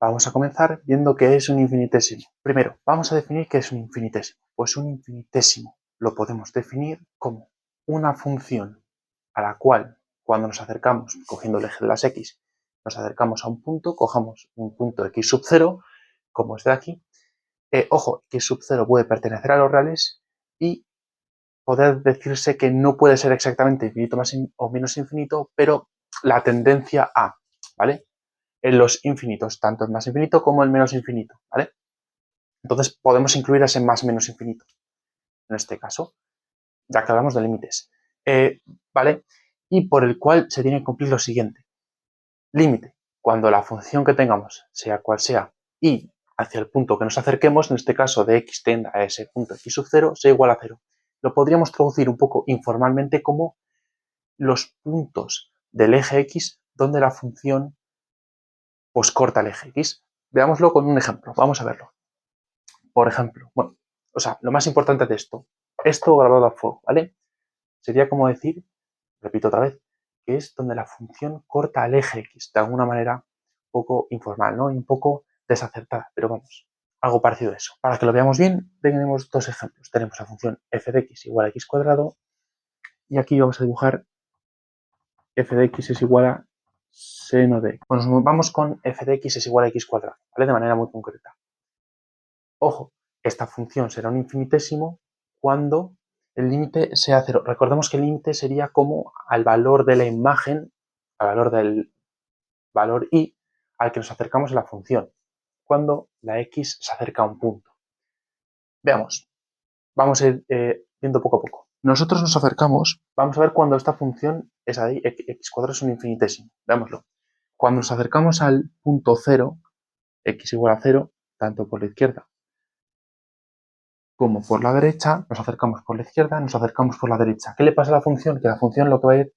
Vamos a comenzar viendo qué es un infinitésimo. Primero, vamos a definir qué es un infinitésimo. Pues un infinitésimo lo podemos definir como una función a la cual, cuando nos acercamos, cogiendo el eje de las x, nos acercamos a un punto, cojamos un punto x sub 0, como este de aquí. Ojo, x sub 0 puede pertenecer a los reales y poder decirse que no puede ser exactamente infinito más o menos infinito, pero la tendencia a, ¿vale? En los infinitos, tanto el más infinito como el menos infinito, ¿vale? Entonces podemos incluir ese más menos infinito, en este caso, ya que hablamos de límites, ¿vale? Y por el cual se tiene que cumplir lo siguiente. Límite, cuando la función que tengamos, sea cual sea, y hacia el punto que nos acerquemos, en este caso de x tienda a ese punto x sub 0, sea igual a 0. Lo podríamos traducir un poco informalmente como los puntos del eje x donde la función pues corta el eje x. Veámoslo con un ejemplo, vamos a verlo. Por ejemplo, bueno, o sea, lo más importante de esto grabado a fuego, ¿vale? Sería como decir, repito otra vez, que es donde la función corta el eje x, de alguna manera un poco informal, ¿no? Y un poco desacertada, pero vamos, algo parecido a eso. Para que lo veamos bien, tenemos dos ejemplos. Tenemos la función f de x igual a x cuadrado y aquí vamos a dibujar f de x es igual a seno de x. Bueno, nos vamos con f de x es igual a x cuadrado, ¿vale? De manera muy concreta. Ojo, esta función será un infinitésimo cuando el límite sea 0. Recordemos que el límite sería como al valor de la imagen, al valor del valor y al que nos acercamos a la función, cuando la x se acerca a un punto. Veamos, vamos a ir viendo poco a poco. Nosotros nos acercamos, vamos a ver cuando esta función es ahí, x cuadrado es un infinitésimo. Veámoslo. Cuando nos acercamos al punto 0, x igual a 0, tanto por la izquierda como por la derecha, nos acercamos por la izquierda, nos acercamos por la derecha. ¿Qué le pasa a la función? Que la función lo que va a ir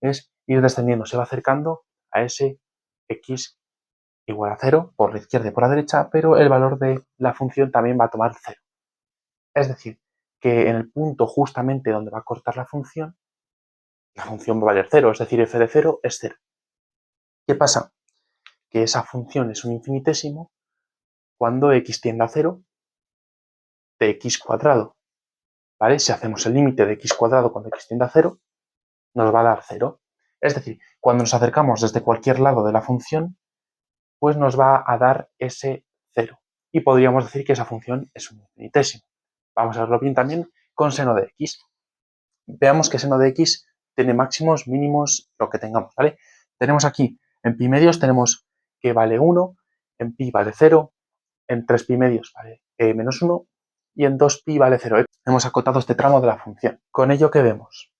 es ir descendiendo, se va acercando a ese x igual a 0 por la izquierda y por la derecha, pero el valor de la función también va a tomar 0. Es decir, que en el punto justamente donde va a cortar la función va a valer 0, es decir, f de 0 es 0. ¿Qué pasa? Que esa función es un infinitésimo cuando x tiende a 0 de x cuadrado. ¿Vale? Si hacemos el límite de x cuadrado cuando x tiende a 0, nos va a dar 0. Es decir, cuando nos acercamos desde cualquier lado de la función, pues nos va a dar ese 0. Y podríamos decir que esa función es un infinitésimo. Vamos a verlo bien también con seno de x. Veamos que seno de x tiene máximos, mínimos, lo que tengamos, ¿vale? Tenemos aquí, en pi medios tenemos que vale 1, en pi vale 0, en 3 pi medios vale menos 1 y en 2 pi vale 0. Hemos acotado este tramo de la función. Con ello, ¿qué vemos?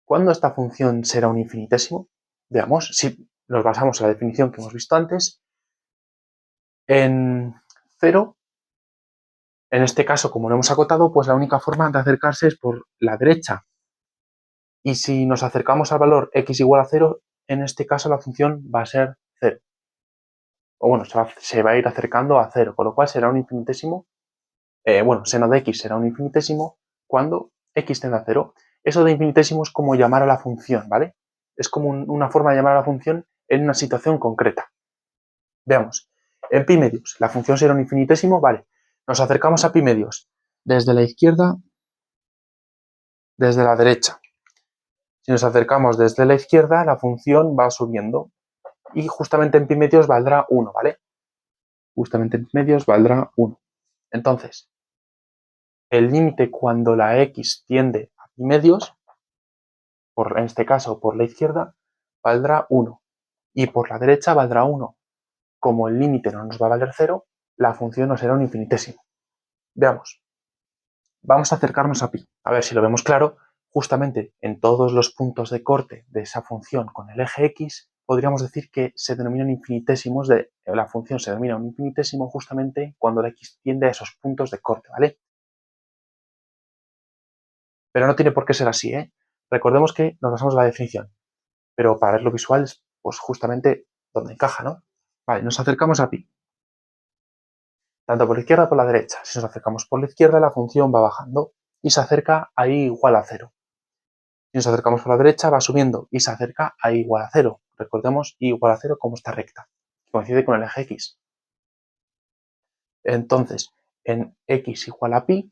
¿Cuándo esta función será un infinitésimo? Veamos, si nos basamos en la definición que hemos visto antes, en 0, en este caso, como lo hemos acotado, pues la única forma de acercarse es por la derecha. Y si nos acercamos al valor x igual a 0, en este caso la función va a ser 0. O bueno, se va a ir acercando a 0, con lo cual será un infinitésimo. Bueno, seno de x será un infinitésimo cuando x tiende a 0. Eso de infinitésimo es como llamar a la función, ¿vale? Es como una forma de llamar a la función en una situación concreta. Veamos, en pi medios, la función será un infinitésimo, vale. Nos acercamos a pi medios desde la izquierda, desde la derecha. Si nos acercamos desde la izquierda, la función va subiendo y justamente en pi medios valdrá 1, ¿vale? Justamente en pi medios valdrá 1. Entonces, el límite cuando la x tiende a pi medios, en este caso por la izquierda, valdrá 1 y por la derecha valdrá 1. Como el límite no nos va a valer 0, la función no será un infinitésimo. Veamos. Vamos a acercarnos a pi. A ver si lo vemos claro. Justamente en todos los puntos de corte de esa función con el eje x, podríamos decir que se denominan infinitesimos la función se denomina un infinitésimo justamente cuando la x tiende a esos puntos de corte, ¿vale? Pero no tiene por qué ser así, ¿eh? Recordemos que nos basamos en la definición, pero para verlo visual es pues justamente donde encaja, ¿no? Vale, nos acercamos a pi. Tanto por la izquierda como por la derecha. Si nos acercamos por la izquierda, la función va bajando y se acerca a i igual a 0. Si nos acercamos por la derecha, va subiendo y se acerca a i igual a 0. Recordemos i igual a 0 como esta recta, que coincide con el eje x. Entonces, en x igual a pi,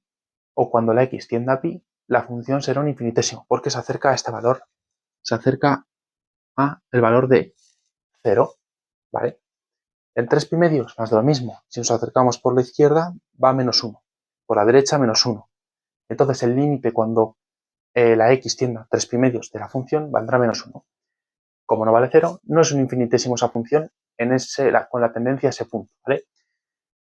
o cuando la x tienda a pi, la función será un infinitésimo, porque se acerca a este valor, se acerca a el valor de 0, ¿vale? En 3 pi medios, más de lo mismo. Si nos acercamos por la izquierda, va a menos 1. Por la derecha, menos 1. Entonces, el límite cuando la x tienda a 3 pi medios de la función valdrá menos 1. Como no vale 0, no es un infinitésimo esa función con la tendencia a ese punto, ¿vale?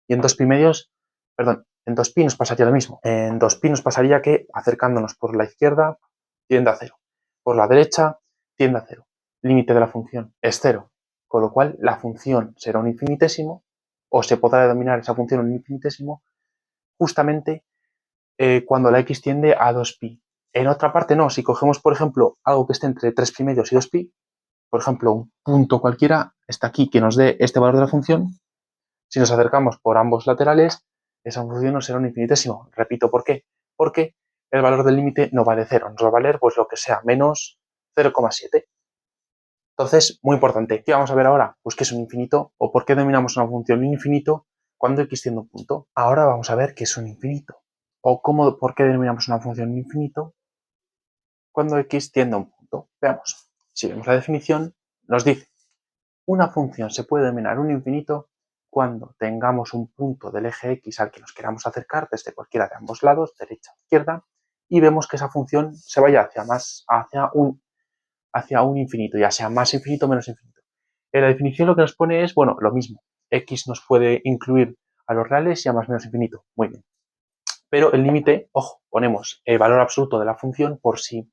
Y en 2 pi medios, perdón, en 2 pi nos pasaría lo mismo. En 2 pi nos pasaría que acercándonos por la izquierda tiende a 0. Por la derecha tiende a 0. Límite de la función es 0. Con lo cual la función será un infinitésimo, o se podrá denominar esa función un infinitésimo, justamente cuando la x tiende a 2 pi. En otra parte no, si cogemos por ejemplo algo que esté entre 3 pi medios y 2 pi, por ejemplo un punto cualquiera está aquí que nos dé este valor de la función, si nos acercamos por ambos laterales, esa función no será un infinitésimo. Repito, ¿por qué? Porque el valor del límite no vale 0, nos va a valer pues lo que sea, menos 0,7. Entonces, muy importante, ¿qué vamos a ver ahora? Pues qué es un infinito o por qué denominamos una función un infinito cuando x tiende a un punto. Ahora vamos a ver qué es un infinito o por qué denominamos una función un infinito cuando x tiende a un punto. Veamos, si vemos la definición, nos dice, una función se puede denominar un infinito cuando tengamos un punto del eje x al que nos queramos acercar desde cualquiera de ambos lados, derecha o izquierda, y vemos que esa función se vaya hacia un infinito, ya sea más infinito o menos infinito. En la definición lo que nos pone es, bueno, lo mismo. X nos puede incluir a los reales y a más o menos infinito. Muy bien. Pero el límite, ojo, ponemos el valor absoluto de la función por si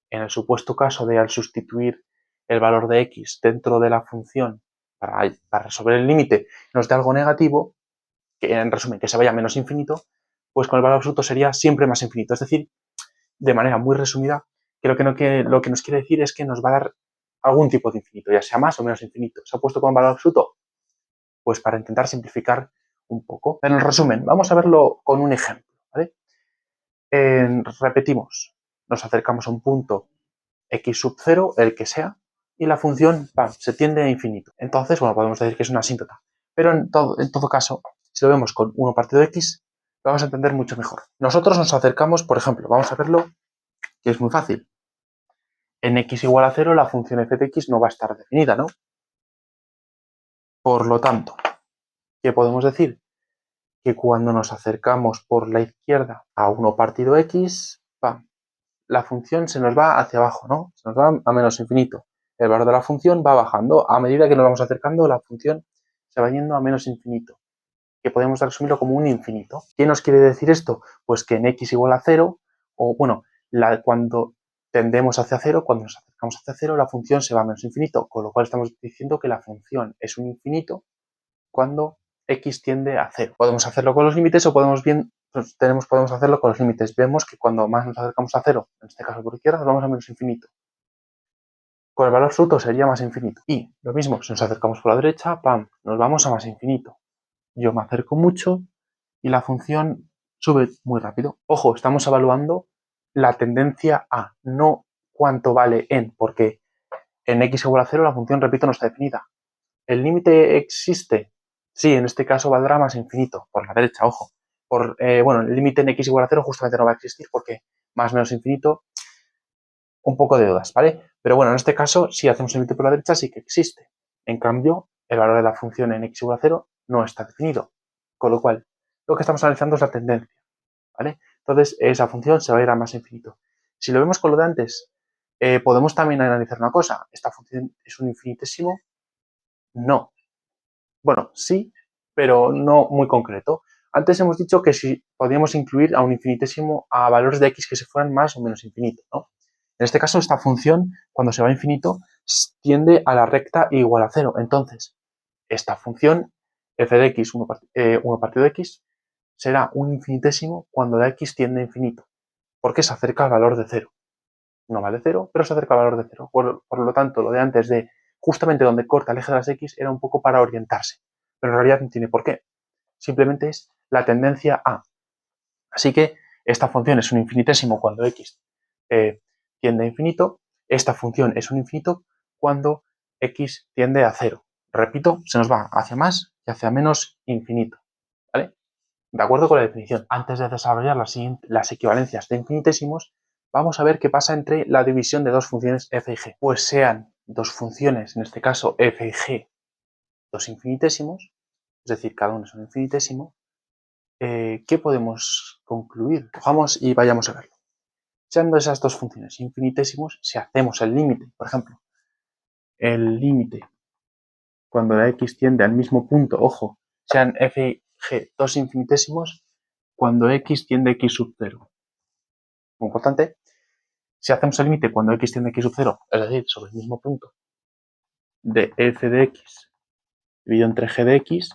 en el supuesto caso de al sustituir el valor de x dentro de la función para resolver el límite nos da algo negativo, que en resumen que se vaya a menos infinito, pues con el valor absoluto sería siempre más infinito. Es decir, de manera muy resumida, que lo que nos quiere decir es que nos va a dar algún tipo de infinito, ya sea más o menos infinito. ¿Se ha puesto con valor absoluto? Pues para intentar simplificar un poco. En el resumen, vamos a verlo con un ejemplo, ¿vale? Repetimos, nos acercamos a un punto x sub 0, el que sea, y la función se tiende a infinito. Entonces, bueno, podemos decir que es una asíntota. Pero en todo caso, si lo vemos con 1 partido de x, lo vamos a entender mucho mejor. Nosotros nos acercamos, por ejemplo, vamos a verlo, que es muy fácil. En x igual a 0, la función f de x no va a estar definida, ¿no? Por lo tanto, ¿qué podemos decir? Que cuando nos acercamos por la izquierda a 1 partido x, la función se nos va hacia abajo, ¿no? Se nos va a menos infinito. El valor de la función va bajando. A medida que nos vamos acercando, la función se va yendo a menos infinito, que podemos resumirlo como un infinito. ¿Qué nos quiere decir esto? Pues que en x igual a 0, o bueno, cuando tendemos hacia 0, cuando nos acercamos hacia 0, la función se va a menos infinito, con lo cual estamos diciendo que la función es un infinito cuando x tiende a 0. Podemos hacerlo con los límites o podemos hacerlo con los límites. Vemos que cuando más nos acercamos a 0, en este caso por izquierda, nos vamos a menos infinito. Con el valor absoluto sería más infinito. Y lo mismo, si nos acercamos por la derecha, nos vamos a más infinito. Yo me acerco mucho y la función sube muy rápido. Ojo, estamos evaluando la tendencia a, no cuánto vale en, porque en x igual a 0 la función, repito, no está definida. ¿El límite existe? Sí, en este caso valdrá más infinito, por la derecha, ojo. Bueno, el límite en x igual a 0 justamente no va a existir porque más o menos infinito, un poco de dudas, ¿vale? Pero bueno, en este caso, si hacemos el límite por la derecha, sí que existe. En cambio, el valor de la función en x igual a 0 no está definido. Con lo cual, lo que estamos analizando es la tendencia, ¿vale? Entonces, esa función se va a ir a más infinito. Si lo vemos con lo de antes, podemos también analizar una cosa. ¿Esta función es un infinitésimo? No. Bueno, sí, pero no muy concreto. Antes hemos dicho que si podíamos incluir a un infinitésimo a valores de x que se fueran más o menos infinito, ¿no? En este caso, esta función, cuando se va a infinito, tiende a la recta igual a 0. Entonces, esta función, f de x, 1 partido de x, será un infinitésimo cuando la x tiende a infinito, porque se acerca al valor de 0. No vale 0, pero se acerca al valor de 0. Por lo tanto, lo de antes de justamente donde corta el eje de las x era un poco para orientarse, pero en realidad no tiene por qué. Simplemente es la tendencia a. Así que esta función es un infinitésimo cuando x tiende a infinito. Esta función es un infinito cuando x tiende a 0. Repito, se nos va hacia más y hacia menos infinito, ¿vale? De acuerdo con la definición, antes de desarrollar las equivalencias de infinitésimos, vamos a ver qué pasa entre la división de dos funciones f y g. Pues sean dos funciones, en este caso f y g, dos infinitésimos, es decir, cada uno es un infinitésimo, ¿qué podemos concluir? Cojamos y vayamos a verlo. Sean esas dos funciones infinitesimos, si hacemos el límite, por ejemplo, el límite cuando la x tiende al mismo punto, ojo, sean f y g dos infinitesimos, cuando x tiende a x sub 0. Muy importante, si hacemos el límite cuando x tiende a x sub 0, es decir, sobre el mismo punto de f de x dividido entre g de x,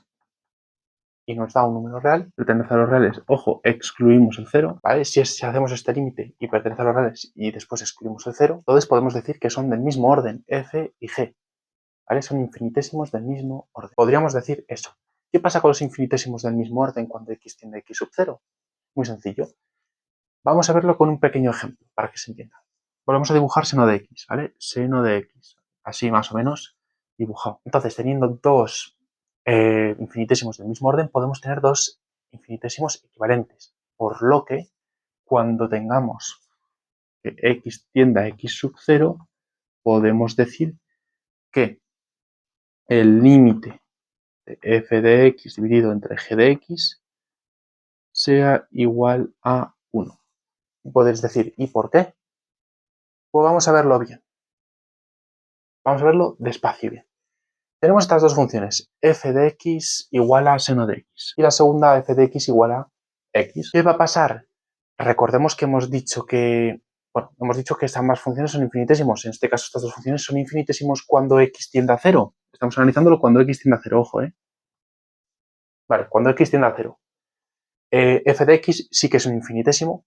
y nos da un número real, pertenece a los reales, ojo, excluimos el 0, ¿vale? Si hacemos este límite y pertenece a los reales y después excluimos el 0, entonces podemos decir que son del mismo orden, f y g, ¿vale? Son infinitésimos del mismo orden. Podríamos decir eso. ¿Qué pasa con los infinitésimos del mismo orden cuando x tiende a x sub 0? Muy sencillo. Vamos a verlo con un pequeño ejemplo para que se entienda. Volvemos a dibujar seno de x, ¿vale? Seno de x, así más o menos dibujado. Entonces, teniendo dos infinitesimos del mismo orden, podemos tener dos infinitesimos equivalentes. Por lo que, cuando tengamos que x tienda a x sub 0, podemos decir que el límite de f de x dividido entre g de x sea igual a 1. Podéis decir, ¿y por qué? Pues vamos a verlo bien. Vamos a verlo despacio y bien. Tenemos estas dos funciones, f de x igual a seno de x y la segunda f de x igual a x. ¿Qué va a pasar? Recordemos que hemos dicho que ambas funciones son infinitesimos. En este caso, estas dos funciones son infinitesimos cuando x tiende a 0. Estamos analizándolo cuando x tiende a 0, ojo, ¿eh? Vale, cuando x tiende a 0. F de x sí que es un infinitésimo,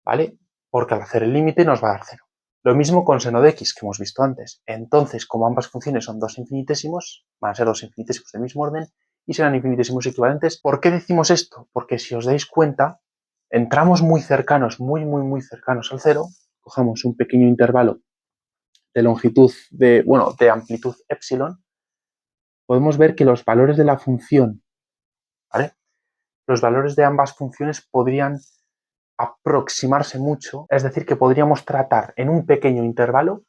¿vale? Porque al hacer el límite nos va a dar 0. Lo mismo con seno de x, que hemos visto antes. Entonces, como ambas funciones son dos infinitesimos, van a ser dos infinitesimos del mismo orden y serán infinitesimos equivalentes. ¿Por qué decimos esto? Porque si os dais cuenta, entramos muy cercanos, muy cercanos al 0, cojamos un pequeño intervalo de longitud, de amplitud epsilon, podemos ver que los valores de la función, ¿vale? Los valores de ambas funciones podrían aproximarse mucho, es decir, que podríamos tratar en un pequeño intervalo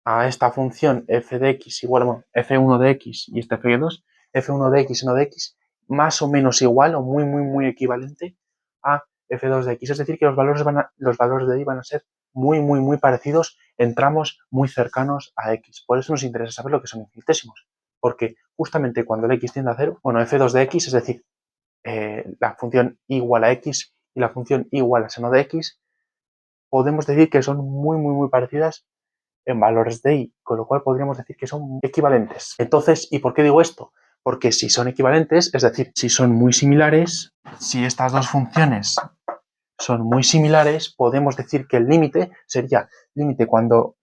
a esta función f de x igual a f1 de x y esta f2, f1 de x, 1 de x, más o menos igual o muy equivalente a f2 de x. Es decir, que los valores de y van a ser muy parecidos en tramos muy cercanos a x. Por eso nos interesa saber lo que son infinitesimos, porque justamente cuando el x tiende a 0, bueno, f2 de x, es decir, la función igual a x y la función igual a seno de x, podemos decir que son muy parecidas en valores de y, con lo cual podríamos decir que son equivalentes. Entonces, ¿y por qué digo esto? Porque si son equivalentes, es decir, si son muy similares, si estas dos funciones son muy similares, podemos decir que el límite sería límite cuando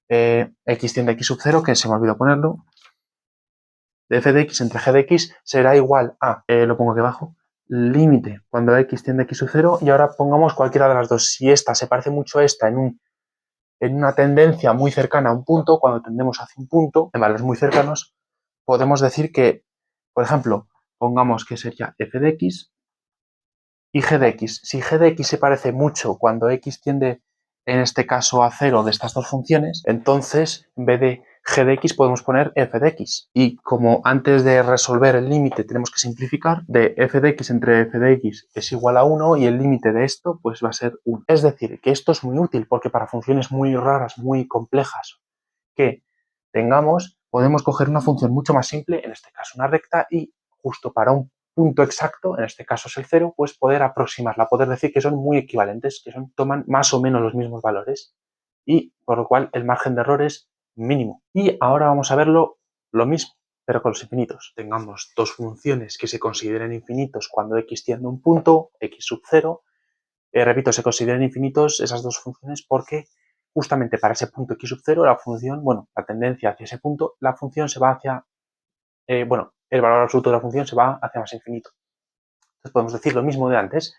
x tiende a x sub 0, que se me olvidó ponerlo, de f de x entre g de x será igual a, lo pongo aquí abajo, límite cuando x tiende a x sub 0, y ahora pongamos cualquiera de las dos. Si esta se parece mucho a esta en una tendencia muy cercana a un punto, cuando tendemos hacia un punto, en valores muy cercanos, podemos decir que, por ejemplo, pongamos que sería f de x y g de x. Si g de x se parece mucho cuando x tiende, en este caso, a 0 de estas dos funciones, entonces, en vez de g de x podemos poner f de x. Y como antes de resolver el límite tenemos que simplificar, de f de x entre f de x es igual a 1 y el límite de esto pues va a ser 1. Es decir, que esto es muy útil porque para funciones muy raras, muy complejas que tengamos, podemos coger una función mucho más simple, en este caso una recta, y justo para un punto exacto, en este caso es el 0, pues poder aproximarla, poder decir que son muy equivalentes, que toman más o menos los mismos valores y por lo cual el margen de error es mínimo. Y ahora vamos a verlo lo mismo, pero con los infinitos. Tengamos dos funciones que se consideren infinitos cuando x tiende a un punto, x sub 0. Repito, se consideran infinitos esas dos funciones porque justamente para ese punto x sub 0 la función, la tendencia hacia ese punto, la función se va hacia, el valor absoluto de la función se va hacia más infinito. Entonces podemos decir lo mismo de antes.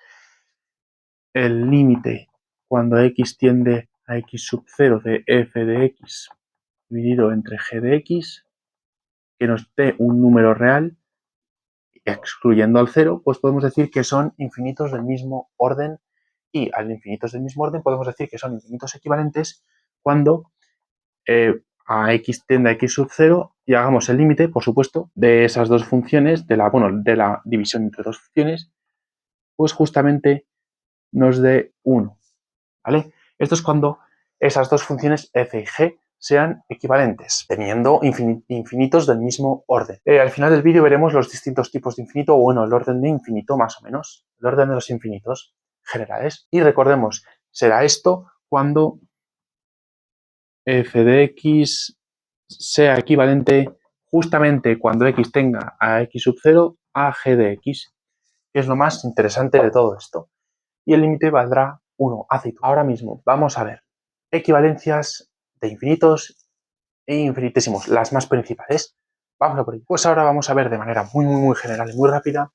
El límite cuando x tiende a x sub 0 de f de x dividido entre g de x, que nos dé un número real, excluyendo al 0, pues podemos decir que son infinitos del mismo orden, y al infinitos del mismo orden podemos decir que son infinitos equivalentes cuando a x tiende a x sub 0 y hagamos el límite, por supuesto, de esas dos funciones, de la división entre dos funciones, pues justamente nos dé 1, ¿vale? Esto es cuando esas dos funciones f y g sean equivalentes, teniendo infinitos del mismo orden. Al final del vídeo veremos los distintos tipos de infinito, o bueno, el orden de infinito más o menos, el orden de los infinitos generales. Y recordemos, será esto cuando f de x sea equivalente justamente cuando x tenga a x sub 0 a g de x, que es lo más interesante de todo esto. Y el límite valdrá 1 ácido. Ahora mismo vamos a ver equivalencias de infinitos e infinitésimos, las más principales. Vamos a por ello. Pues ahora vamos a ver de manera muy general y muy rápida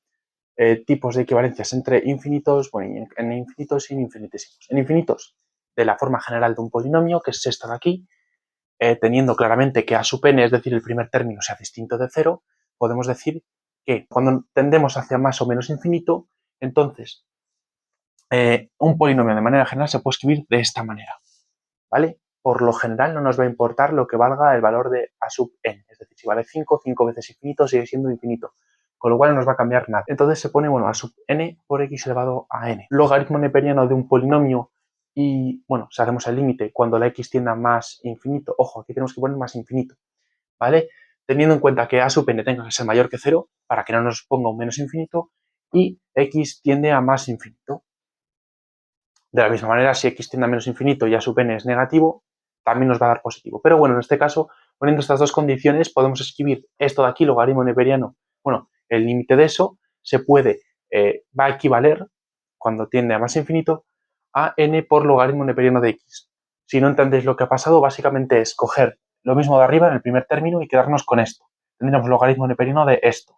tipos de equivalencias entre infinitos, bueno, en infinitos y en infinitésimos. En infinitos, de la forma general de un polinomio, que es esta de aquí, teniendo claramente que a sub n, es decir, el primer término, sea distinto de 0, podemos decir que cuando tendemos hacia más o menos infinito, entonces un polinomio de manera general se puede escribir de esta manera, ¿vale? Por lo general no nos va a importar lo que valga el valor de a sub n, es decir, si vale 5, 5 veces infinito sigue siendo infinito, con lo cual no nos va a cambiar nada. Entonces se pone, bueno, a sub n por x elevado a n. Logaritmo neperiano de un polinomio y, bueno, si hacemos el límite cuando la x tienda a más infinito, ojo, aquí tenemos que poner más infinito, ¿vale? Teniendo en cuenta que a sub n tenga que ser mayor que 0 para que no nos ponga un menos infinito y x tiende a más infinito. De la misma manera, si x tiende a menos infinito y a sub n es negativo, también nos va a dar positivo. Pero bueno, en este caso, poniendo estas dos condiciones, podemos escribir esto de aquí, logaritmo neperiano. Bueno, el límite de eso se puede, va a equivaler, cuando tiende a más infinito, a n por logaritmo neperiano de x. Si no entendéis lo que ha pasado, básicamente es coger lo mismo de arriba en el primer término y quedarnos con esto. Tendríamos logaritmo neperiano de esto.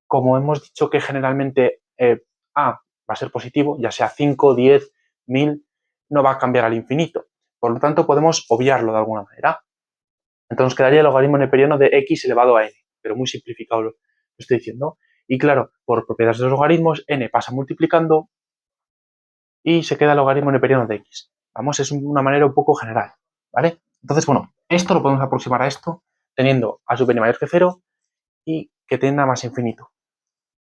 Como hemos dicho que generalmente a va a ser positivo, ya sea 5, 10, 1000, no va a cambiar al infinito. Por lo tanto, podemos obviarlo de alguna manera. Entonces quedaría el logaritmo neperiano de x elevado a n, pero muy simplificado lo estoy diciendo. Y claro, por propiedades de los logaritmos, n pasa multiplicando y se queda el logaritmo neperiano de x. Vamos, es una manera un poco general, ¿vale? Entonces, bueno, esto lo podemos aproximar a esto teniendo a sub n mayor que 0 y que tienda a más infinito.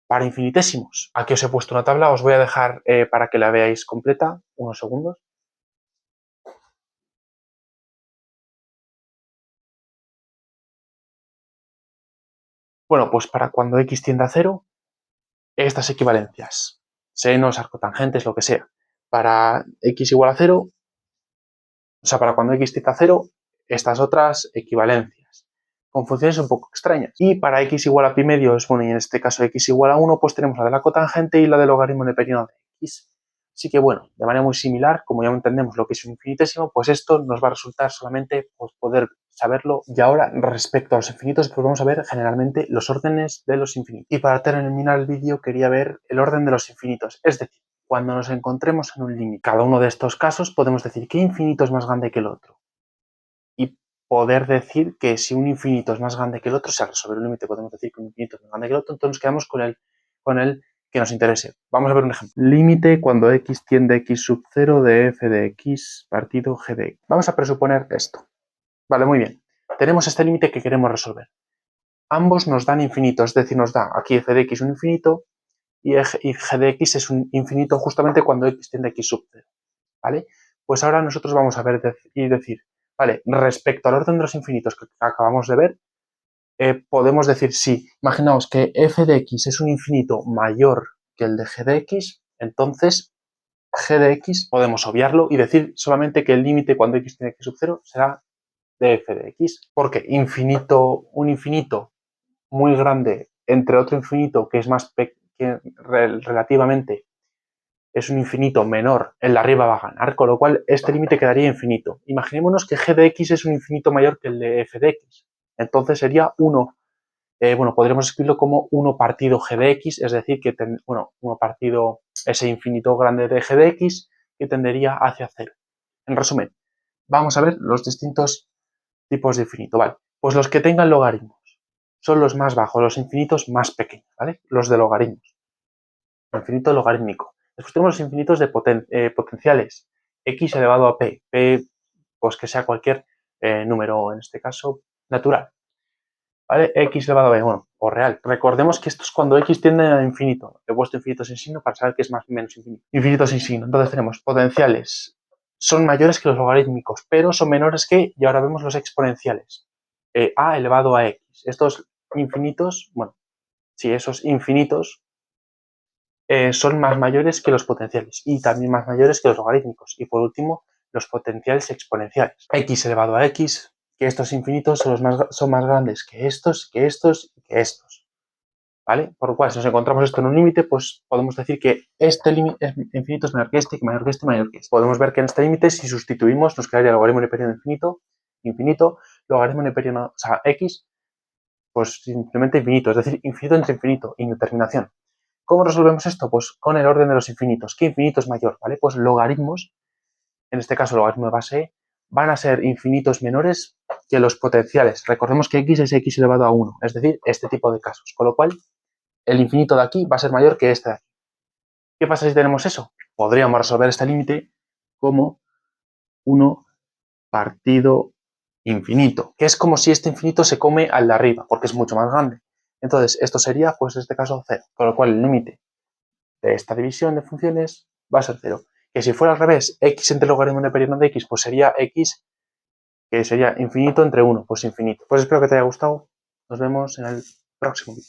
Para infinitésimos, aquí os he puesto una tabla, os voy a dejar para que la veáis completa, unos segundos. Bueno, pues para cuando x tiende a 0, estas equivalencias, senos, arcotangentes, lo que sea. Para x igual a 0, o sea, para cuando x tiende a 0, estas otras equivalencias, con funciones un poco extrañas. Y para x igual a pi medios, bueno, y en este caso x igual a 1, pues tenemos la de la cotangente y la del logaritmo neperiano de x. Así que bueno, de manera muy similar, como ya entendemos lo que es un infinitésimo, pues esto nos va a resultar solamente pues, poder saberlo. Y ahora, respecto a los infinitos, pues vamos a ver generalmente los órdenes de los infinitos. Y para terminar el vídeo quería ver el orden de los infinitos, es decir, cuando nos encontremos en un límite. Cada uno de estos casos podemos decir qué infinito es más grande que el otro. Y poder decir que si un infinito es más grande que el otro, o sea, resolver un límite podemos decir que un infinito es más grande que el otro, entonces nos quedamos con el que nos interese. Vamos a ver un ejemplo. Límite cuando x tiende a x sub 0 de f de x partido g de x. Vamos a presuponer esto. Vale, muy bien. Tenemos este límite que queremos resolver. Ambos nos dan infinitos, es decir, nos da aquí f de x un infinito y g de x es un infinito justamente cuando x tiende a x sub 0. ¿Vale? Pues ahora nosotros vamos a ver y decir, vale, respecto al orden de los infinitos que acabamos de ver, podemos decir sí. Imaginaos que f de x es un infinito mayor que el de g de x, entonces g de x podemos obviarlo y decir solamente que el límite cuando x tiene x sub 0 será de f de x. Porque un infinito muy grande entre otro infinito que es más pequeño relativamente, es un infinito menor, el de arriba va a ganar, con lo cual este límite quedaría infinito. Imaginémonos que g de x es un infinito mayor que el de f de x. Entonces sería 1. Bueno, podríamos escribirlo como 1 partido g de x, es decir, que 1 partido ese infinito grande de g de x que tendería hacia 0. En resumen, vamos a ver los distintos tipos de infinito. Vale, pues los que tengan logaritmos. son los más bajos, los infinitos más pequeños, ¿vale? Los de logaritmos. El infinito logarítmico. Después tenemos los infinitos de potenciales. X elevado a p. P, pues que sea cualquier número, en este caso, natural. ¿Vale? X elevado a b, bueno, o real. Recordemos que esto es cuando X tiende a infinito. He puesto infinito sin signo para saber que es más o menos infinito. Infinito sin signo. Entonces tenemos potenciales. Son mayores que los logarítmicos, pero son menores que, y ahora vemos los exponenciales. A elevado a X. Estos infinitos, bueno, sí, esos infinitos son más mayores que los potenciales y también más mayores que los logarítmicos. Y por último, los potenciales exponenciales. X elevado a X, que estos infinitos son más grandes que estos, que estos y que estos. ¿Vale? Por lo cual, si nos encontramos esto en un límite, pues podemos decir que este límite infinito es mayor que este, mayor que este, mayor que este. Podemos ver que en este límite, si sustituimos, nos quedaría el logaritmo neperiano infinito, logaritmo neperiano, o sea, X, pues simplemente infinito, es decir, infinito entre infinito, indeterminación. ¿Cómo resolvemos esto? Pues con el orden de los infinitos. ¿Qué infinito es mayor? ¿Vale? Pues logaritmos, en este caso logaritmo de base e, van a ser infinitos menores que los potenciales. Recordemos que x es x elevado a 1, es decir, este tipo de casos. Con lo cual, el infinito de aquí va a ser mayor que este de aquí. ¿Qué pasa si tenemos eso? Podríamos resolver este límite como 1 partido infinito, que es como si este infinito se come al de arriba, porque es mucho más grande. Entonces, esto sería, pues en este caso, 0. Con lo cual, el límite de esta división de funciones va a ser 0. Que si fuera al revés, x entre el logaritmo neperiano de x, pues sería x, que sería infinito entre 1, pues infinito. Pues espero que te haya gustado. Nos vemos en el próximo vídeo.